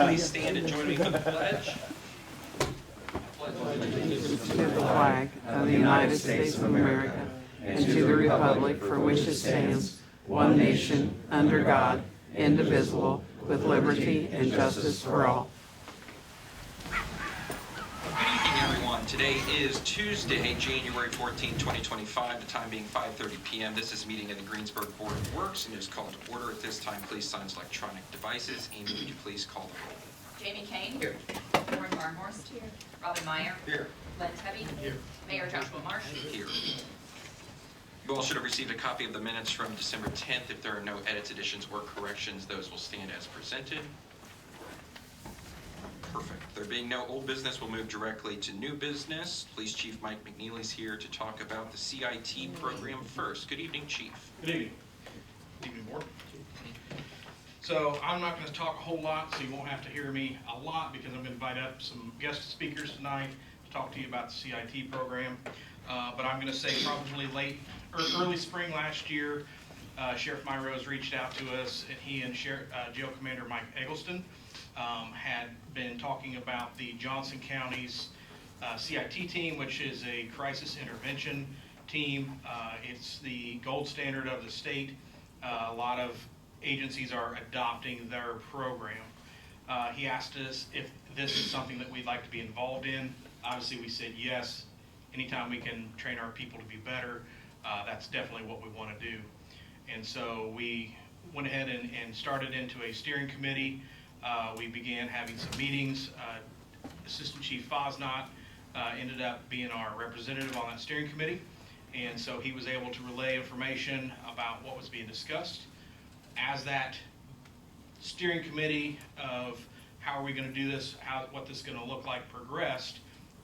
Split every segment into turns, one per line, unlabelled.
please stand and join me for the pledge?
To the flag of the United States of America and to the republic for which it stands, one nation, under God, indivisible, with liberty and justice for all.
Good evening, everyone. Today is Tuesday, January 14, 2025, the time being 5:30 p.m. This is a meeting of the Greensburg Board of Works and is called to order. At this time, please silence electronic devices. Amy, would you please call the roll?
Jamie Kane.
Here.
Warren Barnhorst. Here. Robin Meyer.
Here.
Len Tebby. Here. Mayor Joshua Marsh.
Here. You all should have received a copy of the minutes from December 10th. If there are no edits, additions, or corrections, those will stand as presented. Perfect. There being no old business, we'll move directly to new business. Police Chief Mike McNeely is here to talk about the CIT program first. Good evening, Chief.
Good evening. Good evening, Board. So I'm not going to talk a whole lot, so you won't have to hear me a lot because I'm going to invite up some guest speakers tonight to talk to you about the CIT program. But I'm going to say probably early spring last year, Sheriff Myrose reached out to us, and he and Jail Commander Mike Eggleston had been talking about the Johnson County's CIT team, which is a crisis intervention team. It's the gold standard of the state. A lot of agencies are adopting their program. He asked us if this is something that we'd like to be involved in. Obviously, we said yes. Anytime we can train our people to be better, that's definitely what we want to do. And so we went ahead and started into a steering committee. We began having some meetings. Assistant Chief Fosnot ended up being our representative on that steering committee. And so he was able to relay information about what was being discussed. As that steering committee of how are we going to do this, what this is going to look like progressed,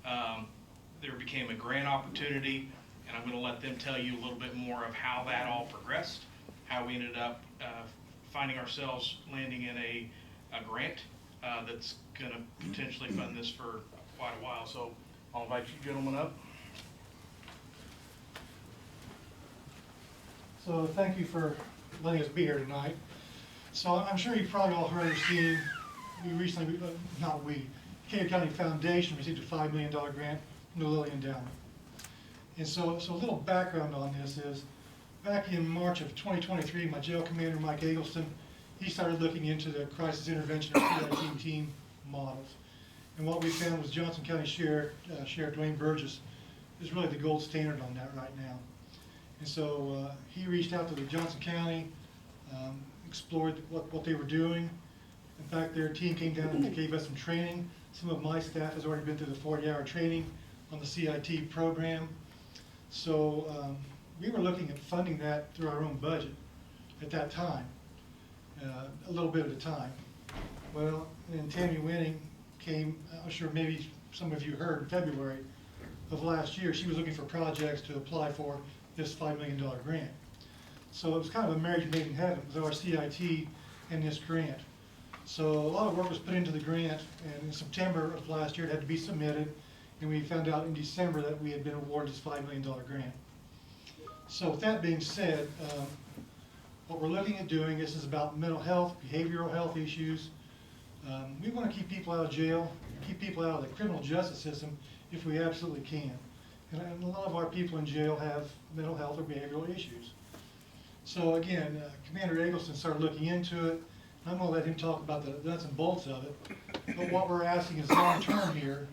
there became a grant opportunity, and I'm going to let them tell you a little bit more of how that all progressed, how we ended up finding ourselves landing in a grant that's going to potentially fund this for quite a while. So I'll invite you gentlemen up.
So thank you for letting us be here tonight. So I'm sure you've probably all heard or seen, we recently, Decatur County Foundation received a $5 million grant from the Lilly Endowment. And so a little background on this is, back in March of 2023, my jail commander, Mike Eggleston, he started looking into the crisis intervention or CIT team models. And what we found was Johnson County Sheriff Dwayne Burgess is really the gold standard on that right now. And so he reached out to the Johnson County, explored what they were doing. In fact, their team came down and gave us some training. Some of my staff has already been through the 40-hour training on the CIT program. So we were looking at funding that through our own budget at that time, a little bit at a time. Well, then Tammy Winning came, I'm sure maybe some of you heard, in February of last year, she was looking for projects to apply for this $5 million grant. So it was kind of a marriage made in heaven with our CIT and this grant. So a lot of work was put into the grant, and in September of last year it had to be submitted, and we found out in December that we had been awarded this $5 million grant. So with that being said, what we're looking at doing, this is about mental health, behavioral health issues. We want to keep people out of jail, keep people out of the criminal justice system if we absolutely can. And a lot of our people in jail have mental health or behavioral issues. So again, Commander Eggleston started looking into it. I'm going to let him talk about the nuts and bolts of it. But what we're asking is long term here.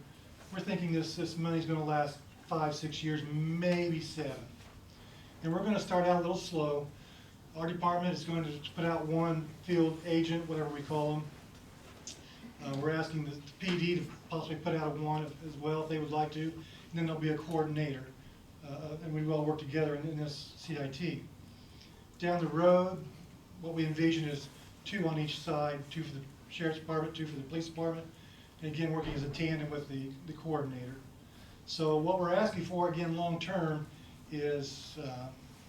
We're thinking this money is going to last 5, 6 years, maybe 7. And we're going to start out a little slow. Our department is going to put out one field agent, whatever we call them. We're asking the PD to possibly put out one as well if they would like to. And then there'll be a coordinator. And we will work together in this CIT. Down the road, what we envision is 2 on each side, 2 for the Sheriff's Department, 2 for the Police Department, and again working as a tandem with the coordinator. So what we're asking for, again, long term, is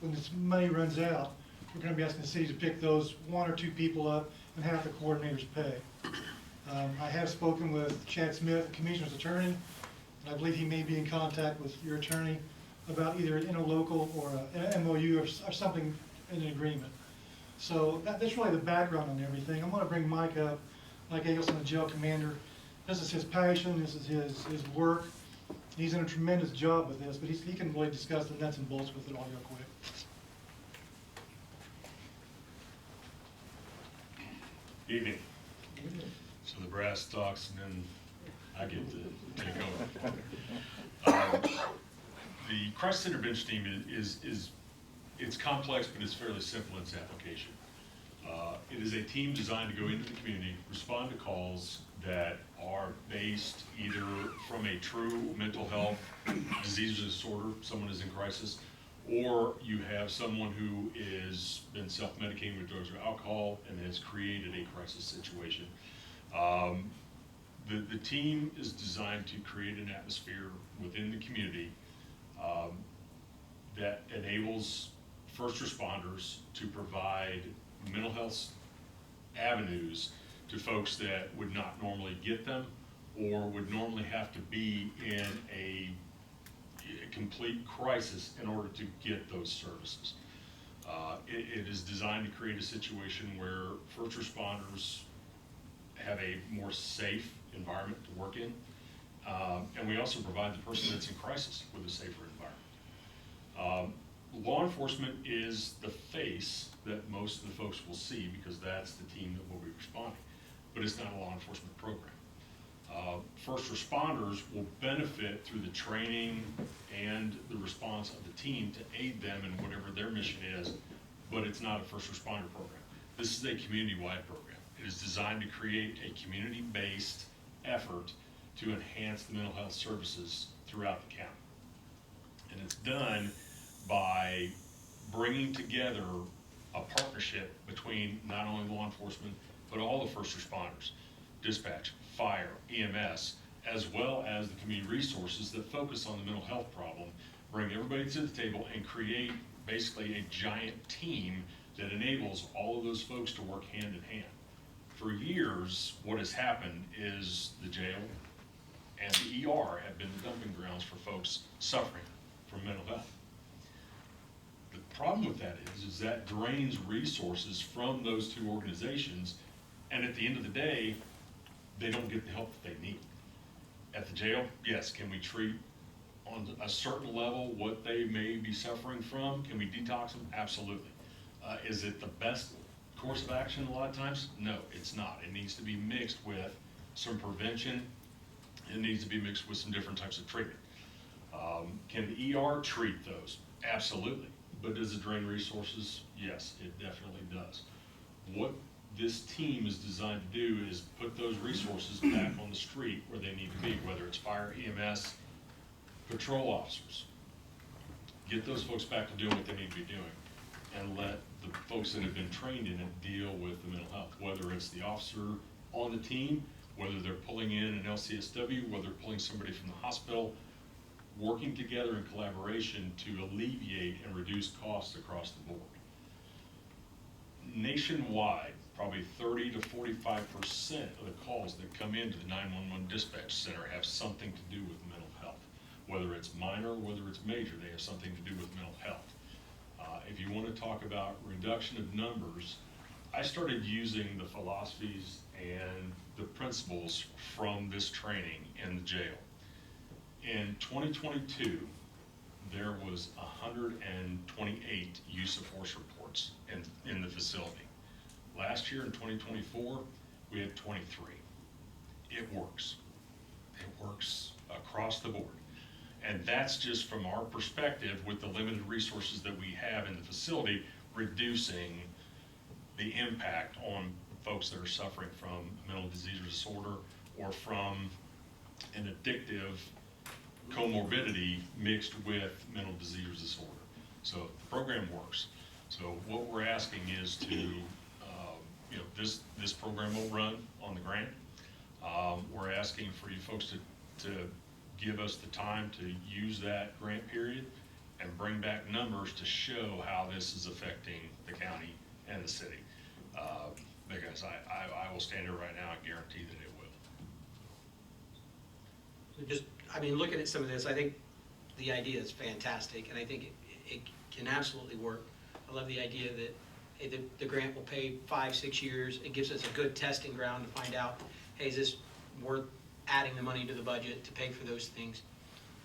when this money runs out, we're going to be asking the city to pick those 1 or 2 people up and have the coordinators pay. I have spoken with Chad Smith, the Commissioner's attorney, and I believe he may be in contact with your attorney about either an interlocal or an MOU or something in an agreement. So that's really the background on everything. I'm going to bring Mike up Mike Eggleston, the jail commander. This is his passion, this is his work. He's done a tremendous job with this, but he can really discuss the nuts and bolts with it all real quick.
Evening. So the brass talks, and then I get to take over. The crisis intervention team it's complex, but it's fairly simple in its application. It is a team designed to go into the community, respond to calls that are based either from a true mental health disease or disorder, someone is in crisis, or you have someone who is been self-medicating with drugs or alcohol and has created a crisis situation. The team is designed to create an atmosphere within the community that enables first responders to provide mental health avenues to folks that would not normally get them or would normally have to be in a complete crisis in order to get those services. It is designed to create a situation where first responders have a more safe environment to work in, and we also provide the person that's in crisis with a safer environment. Law enforcement is the face that most of the folks will see because that's the team that will be responding, but it's not a law enforcement program. First responders will benefit through the training and the response of the team to aid them in whatever their mission is, but it's not a first responder program. This is a community-wide program. It is designed to create a community-based effort to enhance the mental health services throughout the county. And it's done by bringing together a partnership between not only law enforcement, but all the first responders, dispatch, fire, EMS, as well as the community resources that focus on the mental health problem, bring everybody to the table and create basically a giant team that enables all of those folks to work hand in hand. For years, what has happened is the jail and the ER have been the dumping grounds for folks suffering from mental health. The problem with that is that drains resources from those two organizations, and at the end of the day, they don't get the help that they need. At the jail, yes, can we treat on a certain level what they may be suffering from? Can we detox them? Absolutely. Is it the best course of action a lot of times? No, it's not. It needs to be mixed with some prevention. It needs to be mixed with some different types of treatment. Can the ER treat those? Absolutely. But does it drain resources? Yes, it definitely does. What this team is designed to do is put those resources back on the street where they need to be, whether it's fire, EMS, patrol officers. Get those folks back to doing what they need to be doing and let the folks that have been trained in it deal with the mental health, whether it's the officer on the team, whether they're pulling in an LCSW, whether they're pulling somebody from the hospital, working together in collaboration to alleviate and reduce costs across the board. Nationwide, probably 30 to 45% of the calls that come into the 911 dispatch center have something to do with mental health. Whether it's minor, whether it's major, they have something to do with mental health. If you want to talk about reduction of numbers, I started using the philosophies and the principles from this training in the jail. In 2022, there was 128 use of force reports in the facility. Last year in 2024, we had 23. It works. It works across the board. And that's just from our perspective with the limited resources that we have in the facility, reducing the impact on folks that are suffering from mental disease or disorder or from an addictive comorbidity mixed with mental disease or disorder. So the program works. So what we're asking is to, this program will run on the grant. We're asking for you folks to give us the time to use that grant period and bring back numbers to show how this is affecting the county and the city. Because I will stand here right now and guarantee that it will.
So just, looking at some of this, I think the idea is fantastic, and I think it can absolutely work. I love the idea that the grant will pay 5-6 years. It gives us a good testing ground to find out, hey, is this worth adding the money to the budget to pay for those things?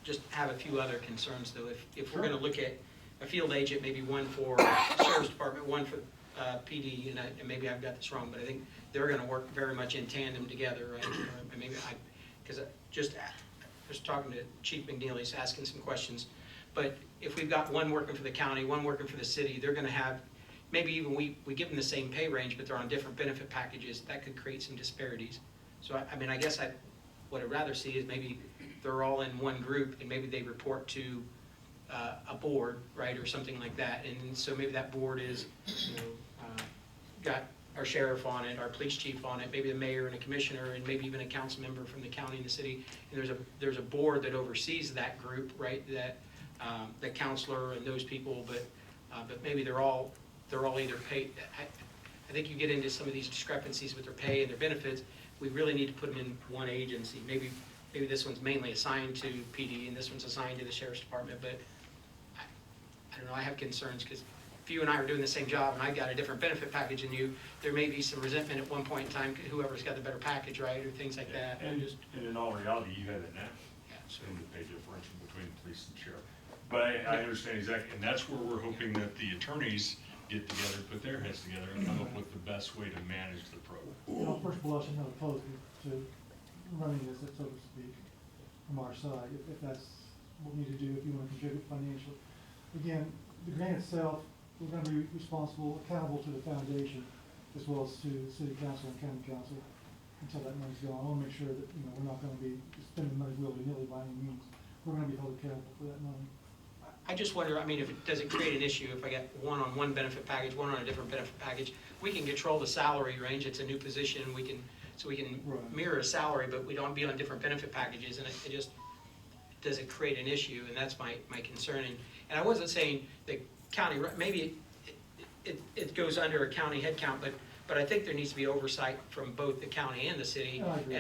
Just have a few other concerns though. If we're gonna look at a field agent, maybe one for Sheriff's Department, one for PD, and maybe I've got this wrong, but I think they're gonna work very much in tandem together, right? Or maybe because just talking to Chief McNeely, asking some questions. But if we've got one working for the county, one working for the city, they're gonna have, maybe even we give them the same pay range, but they're on different benefit packages. That could create some disparities. So I mean, I guess what I'd rather see is maybe they're all in one group and maybe they report to a board, right, or something like that. And so maybe that board is, got our sheriff on it, our police chief on it, maybe the mayor and a commissioner, and maybe even a council member from the county and the city. And there's a board that oversees that group, right, that the counselor and those people, but maybe they're all either paid. I think you get into some of these discrepancies with their pay and their benefits. We really need to put them in one agency. Maybe this one's mainly assigned to PD and this one's assigned to the Sheriff's Department, but I don't know, I have concerns because if you and I are doing the same job and I've got a different benefit package than you, there may be some resentment at one point in time, whoever's got the better package, right, or things like that.
And in all reality, you have it now.
Yeah, so-
In the pay differential between police and sheriff. But I understand exactly, and that's where we're hoping that the attorneys get together, put their heads together and come up with the best way to manage the program.
You know, first blush, I'm not opposed to running this, so to speak, from our side, if that's what we need to do, if you want to contribute financially. Again, the grant itself, we're going to be responsible, accountable to the foundation, as well as to the city council and county council until that money's gone. I want to make sure that, we're not going to be spending money willy-nilly by any means. We're going to be held accountable for that money.
I just wonder, I mean, does it create an issue if I get one on one benefit package, one on a different benefit package? We can control the salary range, it's a new position, we can
Right.
mirror a salary, but we don't be on different benefit packages, and it just, does it create an issue? And that's my concern. And I wasn't saying the county, maybe it goes under a county head count, but I think there needs to be oversight from both the county and the city.
I agree.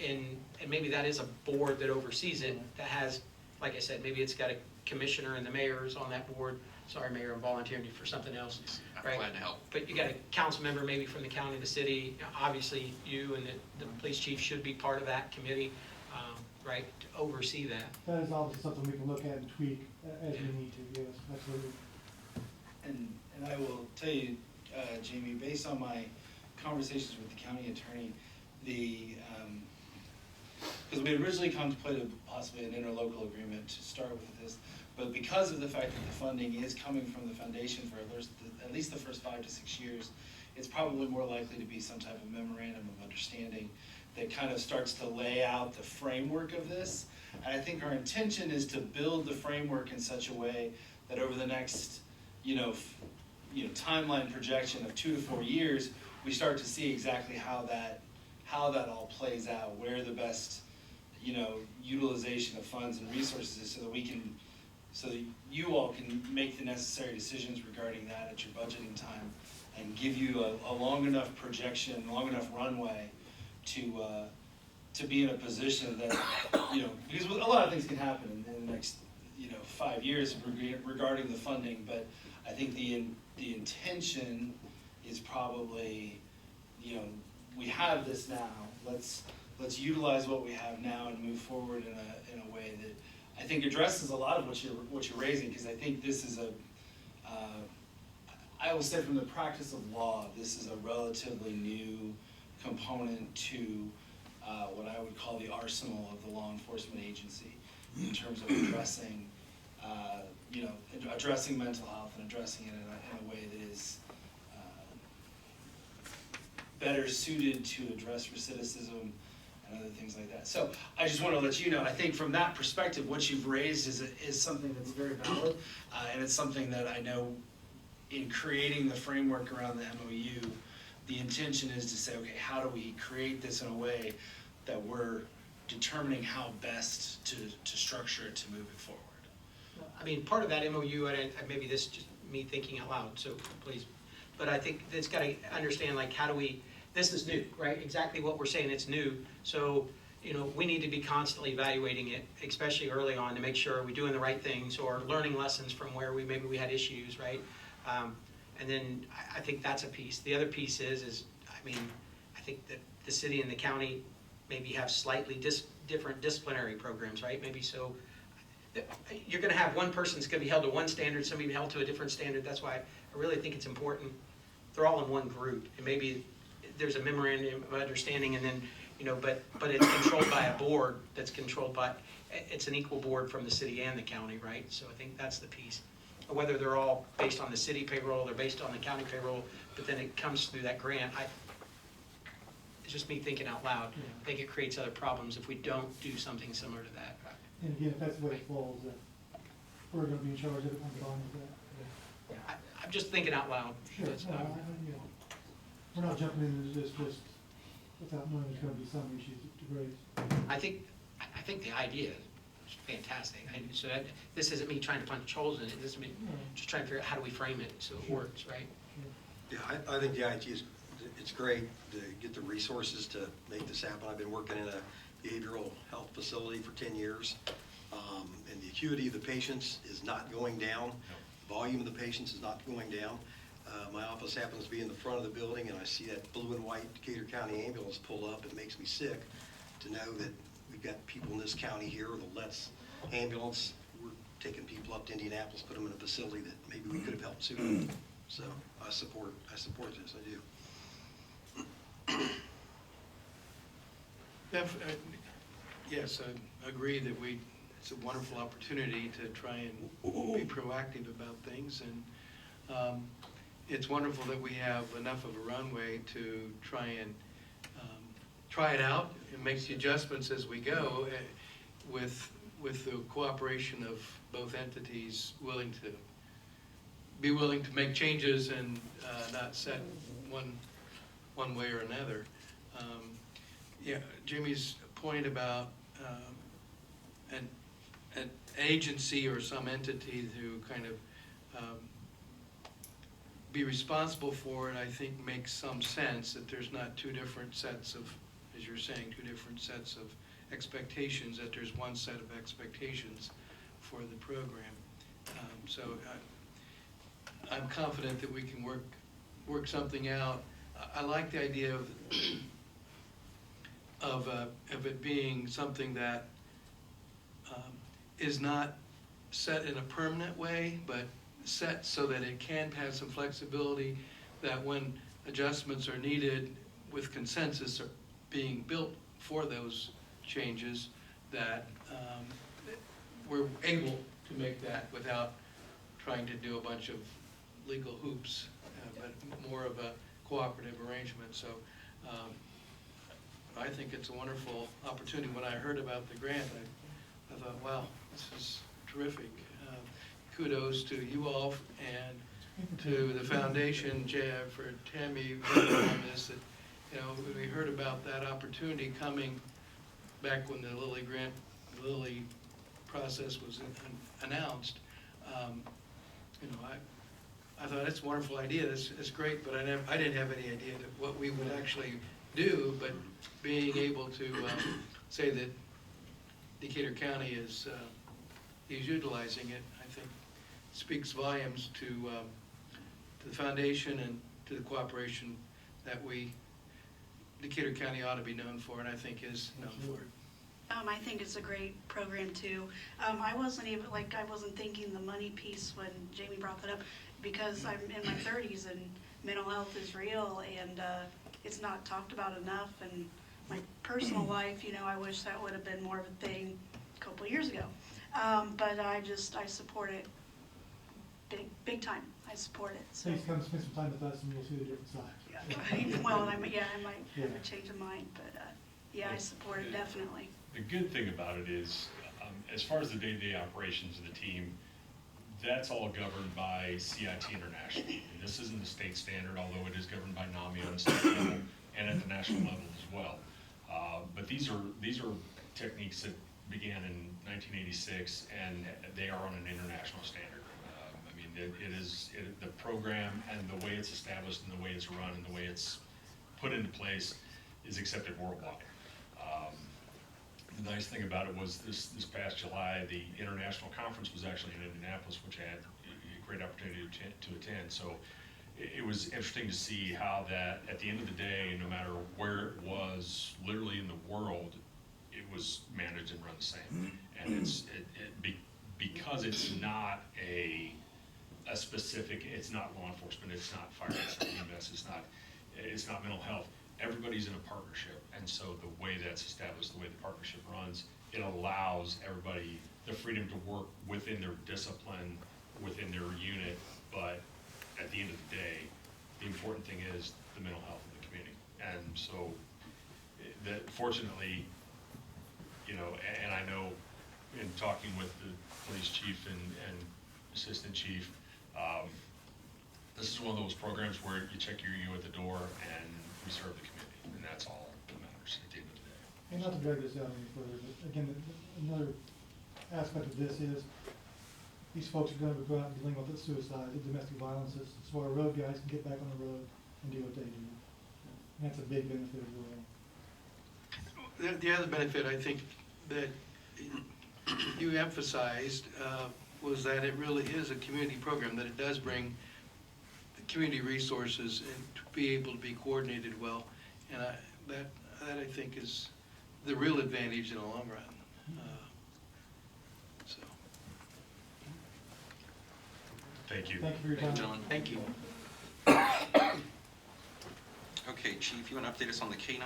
And maybe that is a board that oversees it, that has, like I said, maybe it's got a commissioner and the mayor's on that board. Sorry, Mayor, I'm volunteering you for something else.
I'm
right?
glad to help.
But you got a council member maybe from the county, the city. Obviously, you and the police chief should be part of that committee, right, to oversee that.
That is obviously something we can look at and tweak as we need to, yes, absolutely.
And I will tell you, Jamie, based on my conversations with the county attorney, because we originally contemplated possibly an interlocal agreement to start with this, but because of the fact that the funding is coming from the foundation for at least the first 5 to 6 years, it's probably more likely to be some type of memorandum of understanding that kind of starts to lay out the framework of this. And I think our intention is to build the framework in such a way that over the next, timeline projection of 2 to 4 years, we start to see exactly how that all plays out, where the best, utilization of funds and resources is, so that you all can make the necessary decisions regarding that at your budgeting time, and give you a long enough projection, long enough runway to be in a position that, because a lot of things can happen in the next, 5 years regarding the funding, but I think the intention is probably, we have this now, let's utilize what we have now and move forward in a way that I think addresses a lot of what you're raising, because I think this is I will say from the practice of law, this is a relatively new component to what I would call the arsenal of the law enforcement agency in terms of addressing, addressing mental health and addressing it in a way that is better suited to address recidivism and other things like that. So I just want to let you know, I think from that perspective, what you've raised is something that's very valid, and it's something that I know in creating the framework around the MOU, the intention is to say, okay, how do we create this in a way that we're determining how best to structure it to move it forward.
I mean, part of that MOU, and maybe this is just me thinking out loud, so please, but I think it's got to understand, like, how do we, this is new, right? Exactly what we're saying, it's new. So, we need to be constantly evaluating it, especially early on, to make sure we're doing the right things or learning lessons from where maybe we had issues, right? And then I think that's a piece. The other piece is, I mean, I think that the city and the county maybe have slightly different disciplinary programs, right? Maybe so, you're gonna have one person's gonna be held to one standard, somebody held to a different standard. That's why I really think it's important, they're all in one group. And maybe there's a memorandum of understanding and then, you know, but it's controlled by a board that's controlled by, it's an equal board from the city and the county, right? So I think that's the piece. Whether they're all based on the city payroll, they're based on the county payroll, but then it comes through that grant. It's just me thinking out loud. I think it creates other problems if we don't do something similar to that.
And again, if that's the way it falls, we're gonna be in charge of it, I'm fine with that.
I'm just thinking out loud.
Sure,
That's,
you know, we're not jumping into this just without knowing there's gonna be some issues to raise.
I think the idea is fantastic. So this isn't me trying to punch holes in it. This is me just trying to figure out how do we frame it so it works, right?
Yeah, I think the IT it's great to get the resources to make this happen. I've been working in a behavioral health facility for 10 years, and the acuity of the patients is not going down. The volume of the patients is not going down. My office happens to be in the front of the building, and I see that blue and white Decatur County ambulance pull up. It makes me sick to know that we've got people in this county here, the Let's ambulance. We're taking people up to Indianapolis, put them in a facility that maybe we could have helped sooner. So I support this, I do.
Yes, I agree that it's a wonderful opportunity to try and be proactive about things, and it's wonderful that we have enough of a runway to try and try it out and make the adjustments as we go, with the cooperation of both entities willing to make changes and not set one way or another. Yeah, Jimmy's point about an agency or some entity to kind of be responsible for it, I think makes some sense, that there's not two different sets of, as you're saying, two different sets of expectations, that there's one set of expectations for the program. So I'm confident that we can work something out. I like the idea of it being something that is not set in a permanent way, but set so that it can have some flexibility, that when adjustments are needed with consensus are being built for those changes, that we're able to make that without trying to do a bunch of legal hoops, but more of a cooperative arrangement. So I think it's a wonderful opportunity. When I heard about the grant, I thought, wow, this is terrific. Kudos to you all and to the foundation, for Tammy working on this. That, you know, when we heard about that opportunity coming back when the Lilly process was announced, you know, I thought it's a wonderful idea. It's great, but I didn't have any idea what we would actually do. But being able to say that Decatur County is utilizing it, I think speaks volumes to the foundation and to the cooperation that Decatur County ought to be known for, and I think is known for it.
I think it's a great program too. I wasn't thinking the money piece when Jamie brought that up, because I'm in my 30s and mental health is real, and it's not talked about enough. And my personal life, you know, I wish that would have been more of a thing a couple of years ago. But I support it big time. I support it. So.
Please come spend some time with us and you'll see the different side.
Yeah. Well, I might have a change of mind, but yeah, I support it definitely.
The good thing about it is, as far as the day-to-day operations of the team, that's all governed by CIT International. And this isn't the state standard, although it is governed by NAMI on the state level and at the national level as well. But these are techniques that began in 1986, and they are on an international standard. I mean, the program and the way it's established and the way it's run and the way it's put into place is accepted worldwide. The nice thing about it was this past July, the international conference was actually in Indianapolis, which I had a great opportunity to attend. So it was interesting to see how that, at the end of the day, no matter where it was literally in the world, it was managed and run the same. And because it's not a specific, it's not law enforcement, it's not fire, it's not EMS, it's not mental health. Everybody's in a partnership, and so the way that's established, the way the partnership runs, it allows everybody the freedom to work within their discipline, within their unit, but at the end of the day, the important thing is the mental health of the community. And so, that fortunately, you know, and I know in talking with the police chief and assistant chief, this is one of those programs where you check your U at the door and we serve the community, and that's all that matters at the end of the day.
And not to drag this out any further, but again, another aspect of this is these folks are gonna go out and dealing with the suicide, the domestic violences, so our road guys can get back on the road and do what they do. And that's a big benefit as well.
The other benefit, I think, that you emphasized was that it really is a community program, that it does bring the community resources and to be able to be coordinated well. And that I think is the real advantage in the long run. So.
Thank you.
Thank you for your
Thank you,
time.
gentlemen.
Thank you.
Okay, Chief, you want to update us on the K-9?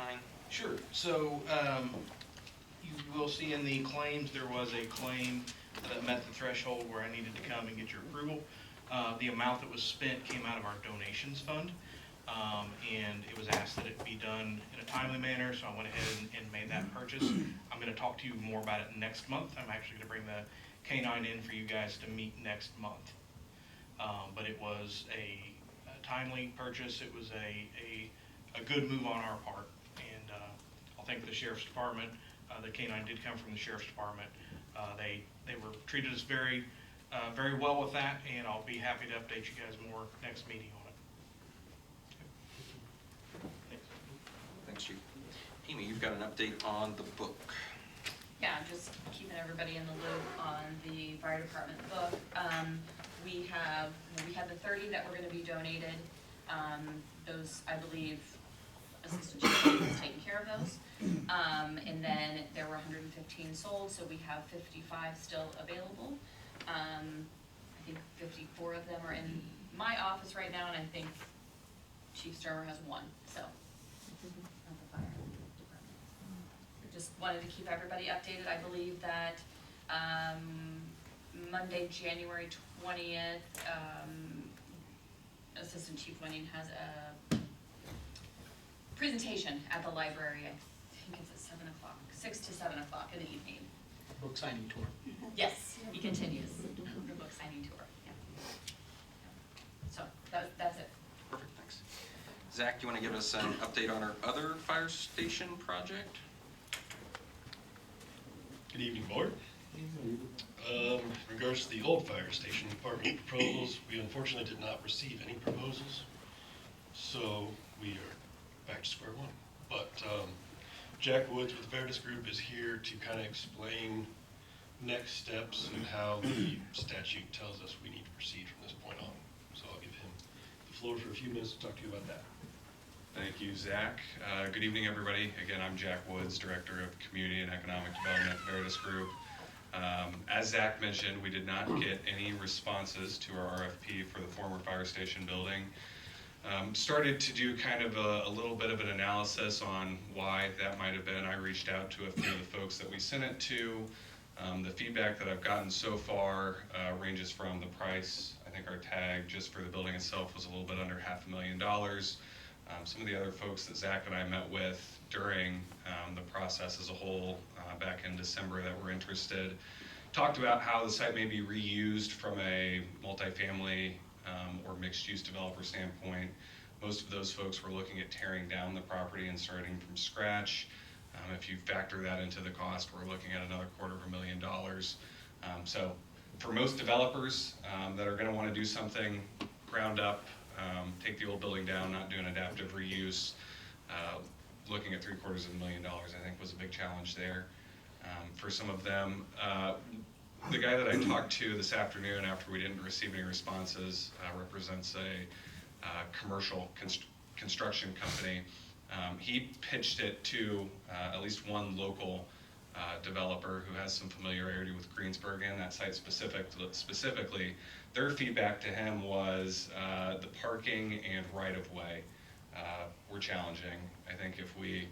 Sure. So, you will see in the claims, there was a claim that met the threshold where I needed to come and get your approval. The amount that was spent came out of our donations fund, and it was asked that it be done in a timely manner, so I went ahead and made that purchase. I'm gonna talk to you more about it next month. I'm actually gonna bring the K-9 in for you guys to meet next month. But it was a timely purchase. It was a good move on our part, and I'll thank the Sheriff's Department. The K-9 did come from the Sheriff's Department. They were treated us very well with that, and I'll be happy to update you guys more next meeting on it. Thanks.
Thanks, Chief. Amy, you've got an update on the book.
Yeah, just keeping everybody in the loop on the fire department book. We had the 30 that were gonna be donated. Those, I believe, Assistant Chief has taken care of those. And then there were 115 sold, so we have 55 still available. I think 54 of them are in my office right now, and I think Chief Sturmer has one, so. Of the fire department. Just wanted to keep everybody updated. I believe that Monday, January 20th, Assistant Chief Winning has a presentation at the library. I think it's at 7 o'clock, 6 to 7 o'clock in the evening.
Book signing tour.
Yes, he continues the book signing tour. Yeah. So that's it.
Perfect, thanks. Zach, do you want to give us an update on our other fire station project?
Good evening, Board. In regards to the old fire station department proposals, we unfortunately did not receive any proposals, so we are back to square one. But Jack Woods with the Veritas Group is here to kind of explain next steps and how the statute tells us we need to proceed from this point on. So I'll give him the floor for a few minutes to talk to you about that.
Thank you, Zach. Good evening, everybody. Again, I'm Jack Woods, Director of Community and Economic Development at Veritas Group. As Zach mentioned, we did not get any responses to our RFP for the former fire station building. Started to do kind of a little bit of an analysis on why that might have been. I reached out to a few of the folks that we sent it to. The feedback that I've gotten so far ranges from the price. I think our tag just for the building itself was a little bit under $500,000. Some of the other folks that Zach and I met with during the process as a whole back in December that were interested talked about how the site may be reused from a multifamily or mixed-use developer standpoint. Most of those folks were looking at tearing down the property and starting from scratch. If you factor that into the cost, we're looking at another $250,000. So for most developers that are gonna wanna do something ground up, take the old building down, not do an adaptive reuse, looking at $750,000, I think was a big challenge there. For some of them, the guy that I talked to this afternoon after we didn't receive any responses represents commercial construction company. He pitched it to at least one local developer who has some familiarity with Greensburg and that site specifically. Their feedback to him was the parking and right-of-way were challenging. I think if we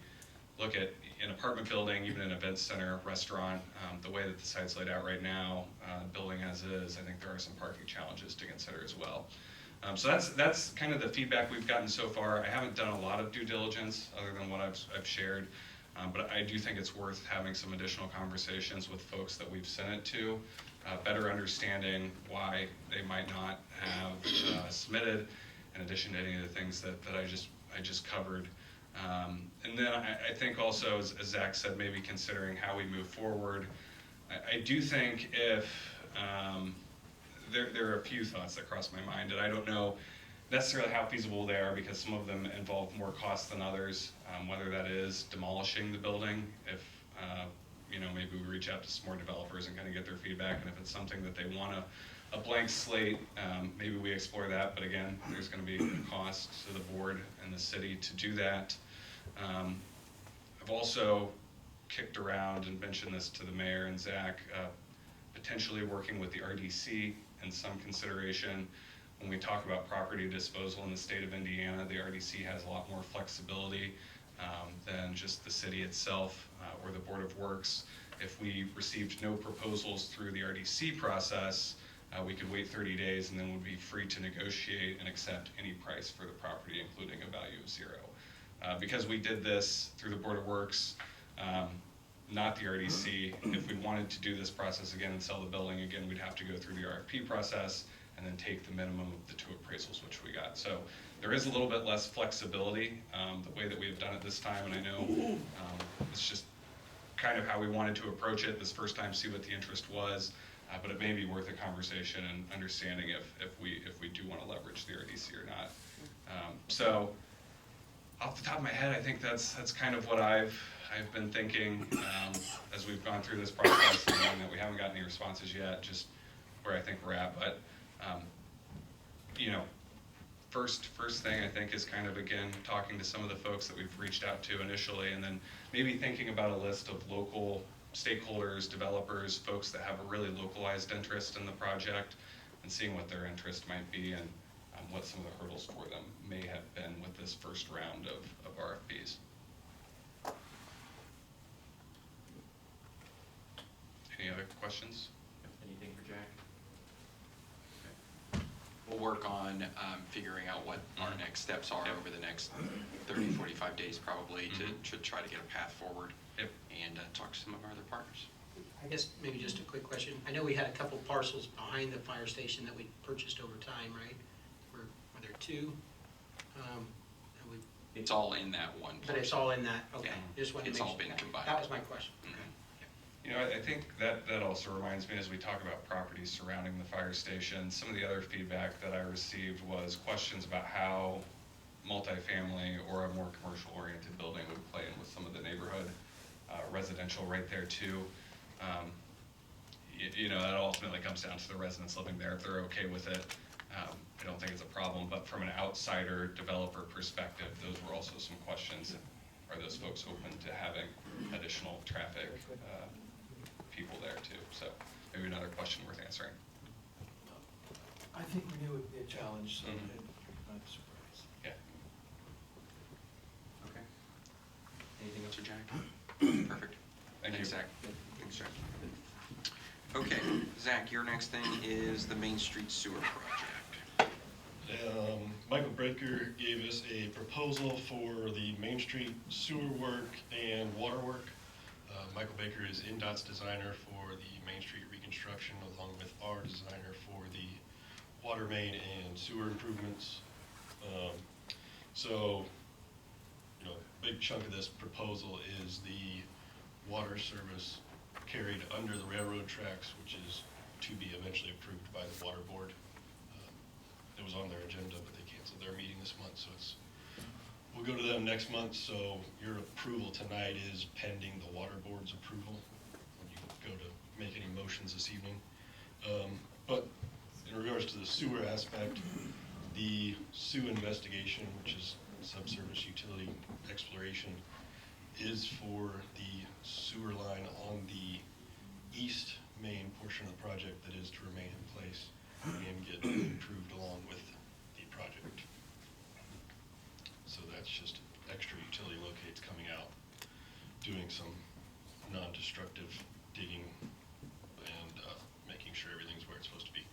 look at an apartment building, even an event center, restaurant, the way that the site's laid out right now, building as is, I think there are some parking challenges to consider as well. So that's kind of the feedback we've gotten so far. I haven't done a lot of due diligence other than what I've shared, but I do think it's worth having some additional conversations with folks that we've sent it to, better understanding why they might not have submitted, in addition to any of the things that I just covered. And then I think also, as Zach said, maybe considering how we move forward. I do think if there are a few thoughts that cross my mind, and I don't know necessarily how feasible they are because some of them involve more cost than others, whether that is demolishing the building, if maybe we reach out to some more developers and kind of get their feedback, and if it's something that they want a blank slate, maybe we explore that, but again, there's going to be a cost to the board and the city to do that. I've also kicked around and mentioned this to the mayor and Zach, potentially working with the RDC in some consideration. When we talk about property disposal in the state of Indiana, the RDC has a lot more flexibility than just the city itself or the Board of Works. If we received no proposals through the RDC process, we could wait 30 days and then would be free to negotiate and accept any price for the property, including a value of zero. Because we did this through the Board of Works, not the RDC, if we wanted to do this process again and sell the building again, we'd have to go through the RFP process and then take the minimum of the 2 appraisals which we got. So there is a little bit less flexibility the way that we have done it this time, and I know it's just kind of how we wanted to approach it this first time, see what the interest was, but it may be worth a conversation and understanding if we do want to leverage the RDC or not. So off the top of my head, I think that's kind of what I've been thinking as we've gone through this process, and that we haven't gotten any responses yet, just where I think we're at. But first thing I think is kind of, again, talking to some of the folks that we've reached out to initially, and then maybe thinking about a list of local stakeholders, developers, folks that have a really localized interest in the project, and seeing what their interest might be and what some of the hurdles for them may have been with this first round of RFPs. Any other questions?
Anything for Jack? Okay. We'll work on figuring out what our next steps are over the next 30, 45 days probably to try to get a path forward and talk to some of our other partners.
I guess maybe just a quick question. I know we had a couple parcels behind the fire station that we purchased over time, right? Were there 2?
It's all in that one
But it's all in that, okay.
Yeah.
Just wanted to
It's
make
all
sure
been combined.
That was my question.
I think that also reminds me, as we talk about properties surrounding the fire station, some of the other feedback that I received was questions about how multifamily or a more commercial-oriented building would play in with some of the neighborhood residential right there too. That ultimately comes down to the residents living there. If they're okay with it, I don't think it's a problem. But from an outsider developer perspective, those were also some questions. Are those folks open to having additional traffic people there too? So maybe another question worth answering.
I think we knew it would be a challenge, so I'm not surprised.
Yeah.
Okay. Anything else for Jack? Perfect.
Thanks,
Zach. Thanks, Jack. Okay, Zach, your next thing is the Main Street Sewer Project.
Michael Breaker gave us a proposal for the Main Street sewer work and water work. Michael Baker is INDOT's designer for the Main Street reconstruction, along with our designer for the water main and sewer improvements. So, a big chunk of this proposal is the water service carried under the railroad tracks, which is to be eventually approved by the water board. It was on their agenda, but they canceled their meeting this month, so we'll go to them next month. So your approval tonight is pending the water board's approval when you go to make any motions this evening. But in regards to the sewer aspect, The SUE investigation, which is subsurface utility exploration, is for the sewer line on the east main portion of the project that is to remain in place and get improved along with the project. So that's just extra utility locates coming out, doing some non-destructive digging and making sure everything's where it's supposed to be.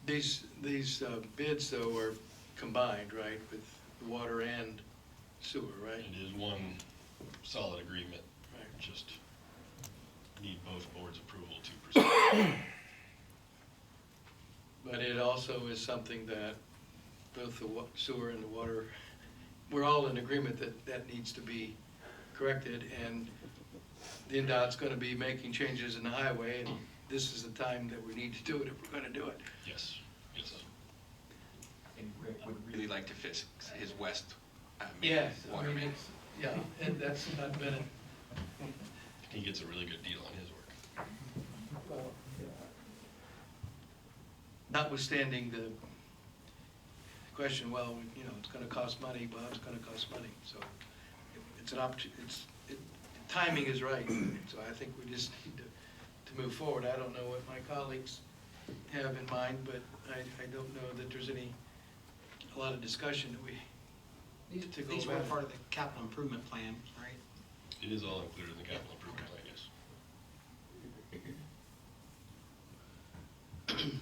These bids though are combined, right, with the water and sewer, right?
It is one solid agreement,
Right.
just need both boards' approval to proceed.
But it also is something that both the sewer and the water, we're all in agreement that that needs to be corrected, and the NDOT's gonna be making changes in the highway, and this is the time that we need to do it if we're gonna do it.
Yes, yes.
And Rick would really like to fix his west
Yes, I
water
mean,
main.
it's, yeah, and that's not been,
He gets a really good deal on his work.
notwithstanding the question, well, you know, it's gonna cost money, well, it's gonna cost money, so it's an opportunity, timing is right, so I think we just need to move forward. I don't know what my colleagues have in mind, but I don't know that there's a lot of discussion that we need to go
These were
about.
part of the capital improvement plan, right?
It is all included in the capital improvement plan, yes.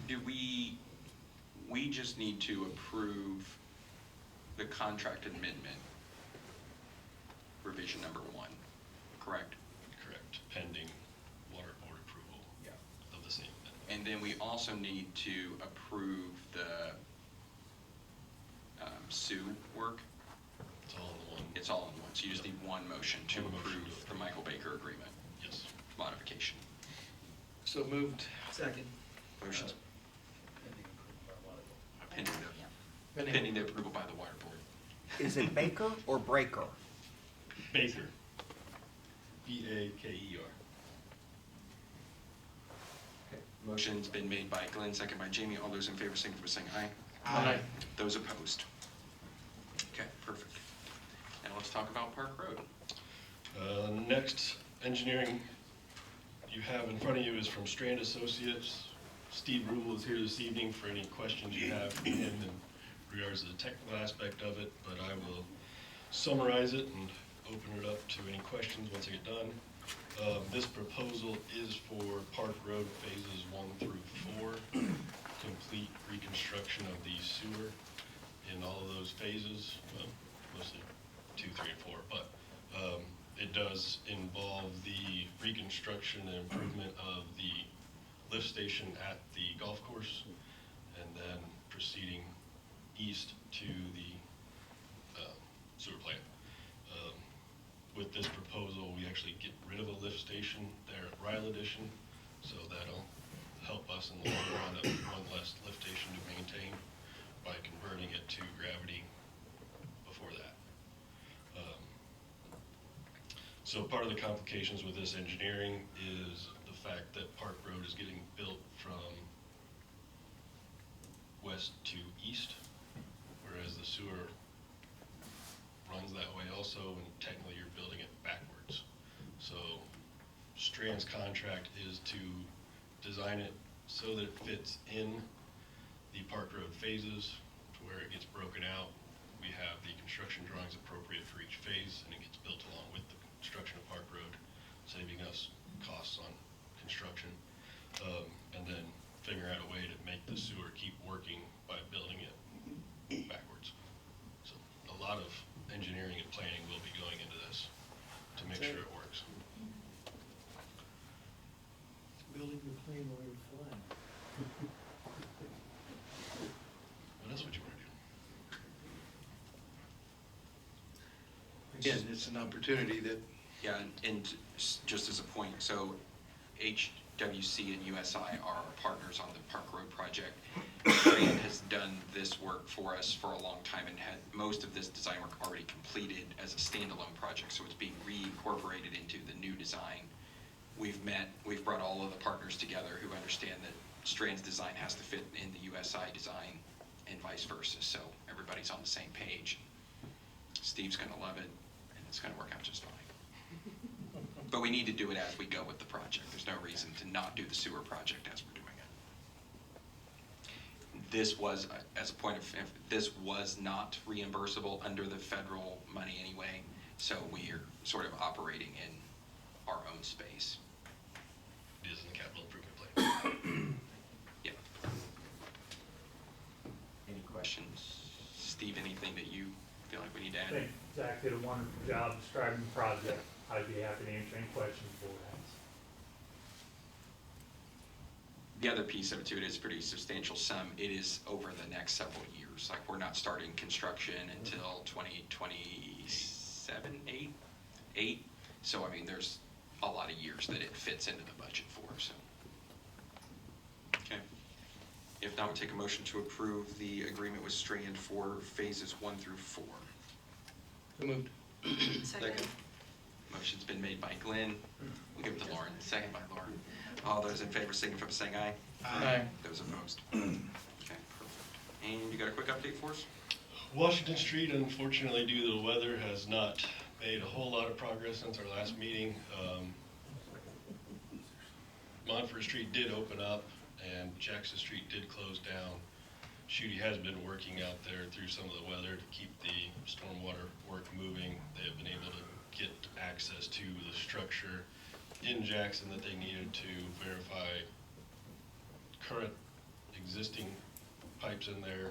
Do we just need to approve the contract amendment, revision number 1, correct?
Correct, pending water board approval of the same amendment.
And then we also need to approve the SUE work.
It's all in one.
It's all in one, so you just need one motion to
One motion
approve
to
the Michael Baker agreement
Yes.
modification.
So moved.
Second.
Motions. Pending the approval by the water board.
Is it Baker or Breaker?
Baker. B-A-K-E-R.
Motion's been made by Glenn, second by Jamie. All those in favor, signify by saying aye.
Aye.
Those opposed? Okay, perfect. Now let's talk about Park Road.
Next engineering you have in front of you is from Strand Associates. Steve Rule is here this evening for any questions you have from him in regards to the technical aspect of it, but I will summarize it and open it up to any questions once I get done. This proposal is for Park Road phases 1 through 4, complete reconstruction of the sewer in all of those phases, well, mostly 2, 3, and 4, but it does involve the reconstruction and improvement of the lift station at the golf course, and then proceeding east to the sewer plant. With this proposal, we actually get rid of the lift station there at Ryle Edition, so that'll help us in the long run of one less lift station to maintain by converting it to gravity before that. So part of the complications with this engineering is the fact that Park Road is getting built from west to east, whereas the sewer runs that way also, and technically you're building it backwards. So Strand's contract is to design it so that it fits in the Park Road phases to where it gets broken out. We have the construction drawings appropriate for each phase, and it gets built along with the construction of Park Road, saving us costs on construction. And then figure out a way to make the sewer keep working by building it backwards. So a lot of engineering and planning will be going into this to make sure it works.
Building the plane while you're flying.
What else would you want to do?
Again, it's an opportunity that,
Yeah, and just as a point, so HWC and USI are our partners on the Park Road project. Strand has done this work for us for a long time and had most of this design work already completed as a standalone project, so it's being reincorporated into the new design we've met, we've brought all of the partners together who understand that Strand's design has to fit in the USI design and vice versa, so everybody's on the same page. Steve's gonna love it, and it's gonna work out just fine. But we need to do it as we go with the project. There's no reason to not do the sewer project as we're doing it. This was, as a point of, this was not reimbursable under the federal money anyway, so we are sort of operating in our own space.
It is in the capital improvement plan.
Yep. Any questions? Steve, anything that you feel like we need to
I
add?
think Zach did a wonderful job describing the project. I'd be happy to answer any questions the board has.
The other piece of it too, it is a pretty substantial sum. It is over the next several years. Like, we're not starting construction until 2027, eight. So, I mean, there's a lot of years that it fits into the budget for, so. Okay. If not, we'll take a motion to approve the agreement with Strand for phases 1 through 4.
So moved.
Second.
Motion's been made by Glenn. We'll give it to Lauren. Second by Lauren. All those in favor signify by saying aye.
Aye.
Those opposed? Okay, perfect. And you got a quick update for us?
Washington Street, unfortunately, due to the weather, has not made a whole lot of progress since our last meeting. Montfort Street did open up, and Jackson Street did close down. Shooty has been working out there through some of the weather to keep the stormwater work moving. They have been able to get access to the structure in Jackson that they needed to verify current existing pipes in there,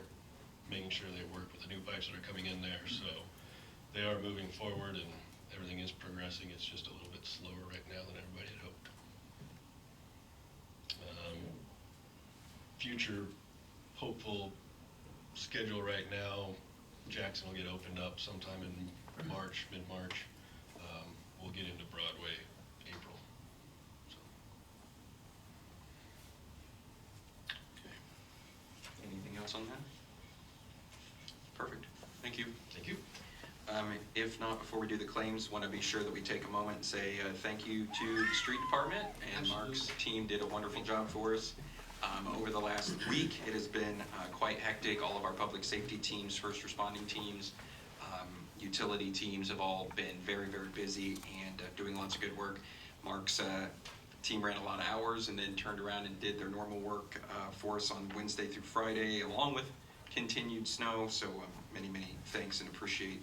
making sure they work with the new pipes that are coming in there. So they are moving forward and everything is progressing. It's just a little bit slower right now than everybody had hoped. Future hopeful schedule right now, Jackson will get opened up sometime in March, mid-March. We'll get into Broadway April. So.
Okay. Anything else on that? Perfect. Thank you.
Thank you.
If not, before we do the claims, want to be sure that we take a moment and say thank you to the street department, and Mark's team did a wonderful job for us. Over the last week, it has been quite hectic. All of our public safety teams, first responding teams, utility teams have all been very, very busy and doing lots of good work. Mark's team ran a lot of hours and then turned around and did their normal work for us on Wednesday through Friday, along with continued snow. So many, many thanks, and appreciate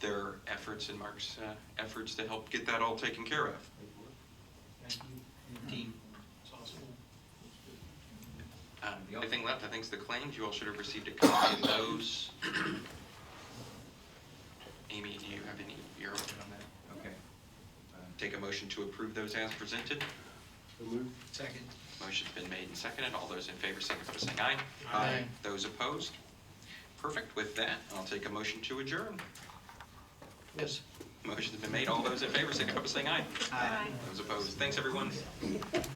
their efforts and Mark's efforts to help get that all taken care of.
Thank you, team.
The only thing left, I think, is the claims. You all should have received a copy of those. Amy, do you have any, you're open on that? Okay. Take a motion to approve those as presented.
Second.
Motion's been made and seconded. All those in favor signify by saying aye.
Aye.
Those opposed? Perfect. With that, I'll take a motion to adjourn.
Yes.
Motion's been made. All those in favor signify by saying aye.
Aye.
Those opposed? Thanks, everyone.